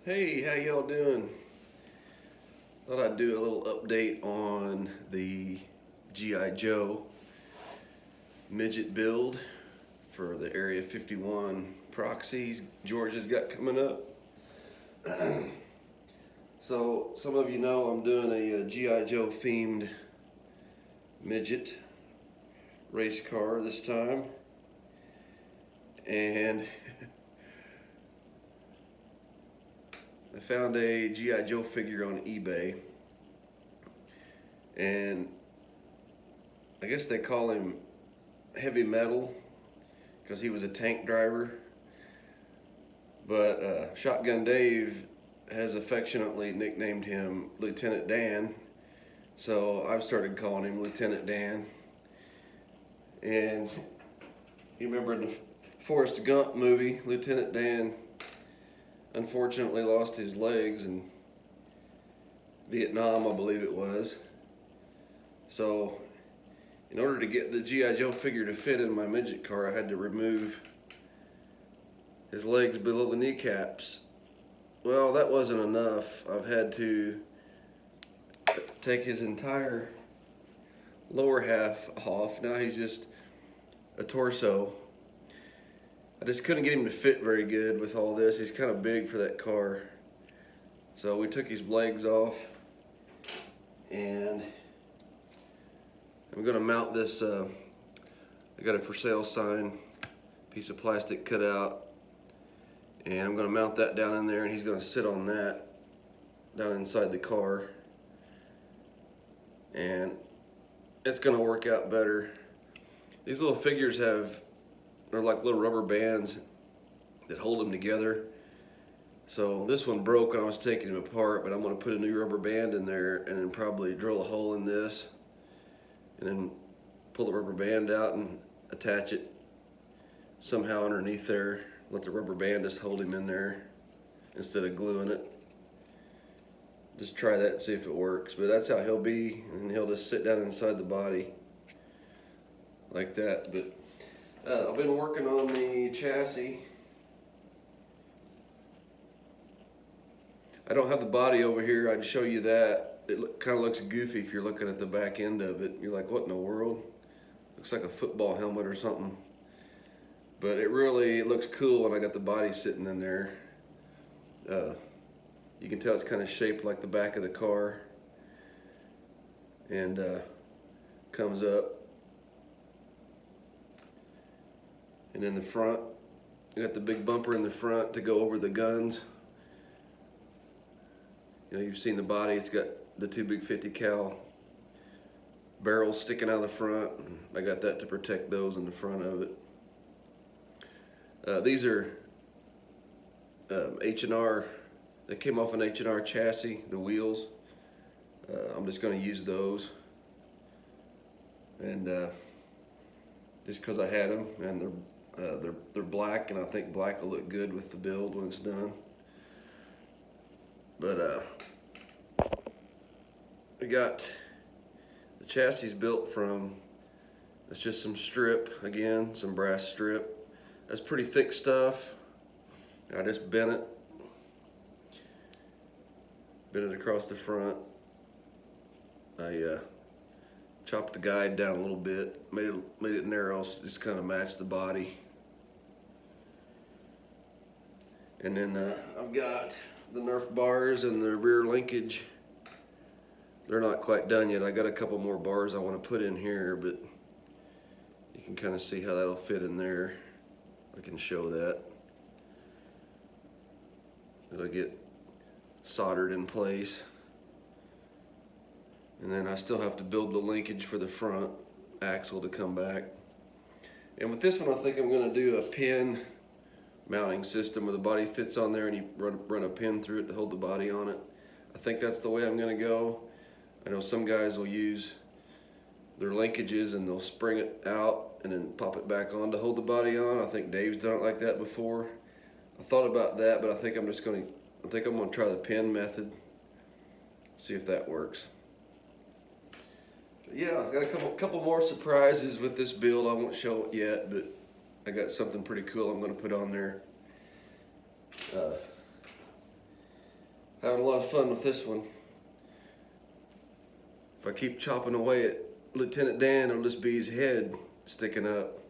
Hey, how y'all doing? Thought I'd do a little update on the G.I. Joe midget build for the Area 51 proxies Georgia's got coming up. So, some of you know I'm doing a G.I. Joe themed midget race car this time. And I found a G.I. Joe figure on eBay. And I guess they call him heavy metal because he was a tank driver. But Shotgun Dave has affectionately nicknamed him Lieutenant Dan. So I've started calling him Lieutenant Dan. And you remember in the Forrest Gump movie, Lieutenant Dan unfortunately lost his legs in Vietnam, I believe it was. So in order to get the G.I. Joe figure to fit in my midget car, I had to remove his legs below the kneecaps. Well, that wasn't enough. I've had to take his entire lower half off. Now he's just a torso. I just couldn't get him to fit very good with all this. He's kind of big for that car. So we took his legs off, and I'm gonna mount this, I got a for sale sign, piece of plastic cut out, and I'm gonna mount that down in there, and he's gonna sit on that down inside the car, and it's gonna work out better. These little figures they're like little rubber bands that hold them together. So this one broke when I was taking him apart, but I'm gonna put a new rubber band in there and then probably drill a hole in this and then pull the rubber band out and attach it somehow underneath there. Let the rubber band just hold him in there instead of gluing it. Just try that and see if it works. But that's how he'll be, and he'll just sit down inside the body like that. But I've been working on the chassis. I don't have the body over here. I'd show you that. It kind of looks goofy if you're looking at the back end of it. You're like, what in the world? Looks like a football helmet or something. But it looks cool when I got the body sitting in there. You can tell it's kind of shaped like the back of the car. And comes up. And in the front, you got the big bumper in the front to go over the guns. You know, you've seen the body, it's got the two big 50 cal barrels sticking out of the front. I got that to protect those in the front of it. These are H&R, they came off an H&R chassis, the wheels. I'm just gonna use those. And just cause I had them, and they're black, and I think black will look good with the build when it's done. But we got the chassis built from, it's just some strip, again, some brass strip. That's pretty thick stuff. I just bent it across the front. I chopped the guide down a little bit, made it narrow, so just kind of match the body. And then I've got the Nerf bars and the rear linkage. They're not quite done yet. I got a couple more bars I want to put in here, but you can kind of see how that'll fit in there. I can show that. It'll get soldered in place. And then I still have to build the linkage for the front axle to come back. And with this one, I think I'm going to do a pin mounting system where the body fits on there and you run a pin through it to hold the body on it. I think that's the way I'm going to go. I know some guys will use their linkages and they'll spring it out and then pop it back on to hold the body on. I think Dave's done it like that before. I thought about that, but I think I'm going to try the pin method, see if that works. But yeah, I got a couple more surprises with this build. I won't show it yet, but I got something pretty cool I'm going to put on there. Having a lot of fun with this one. If I keep chopping away at Lieutenant Dan, it'll just be his head sticking up.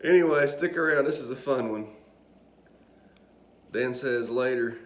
Anyway, stick around. This is a fun one. Dan says later.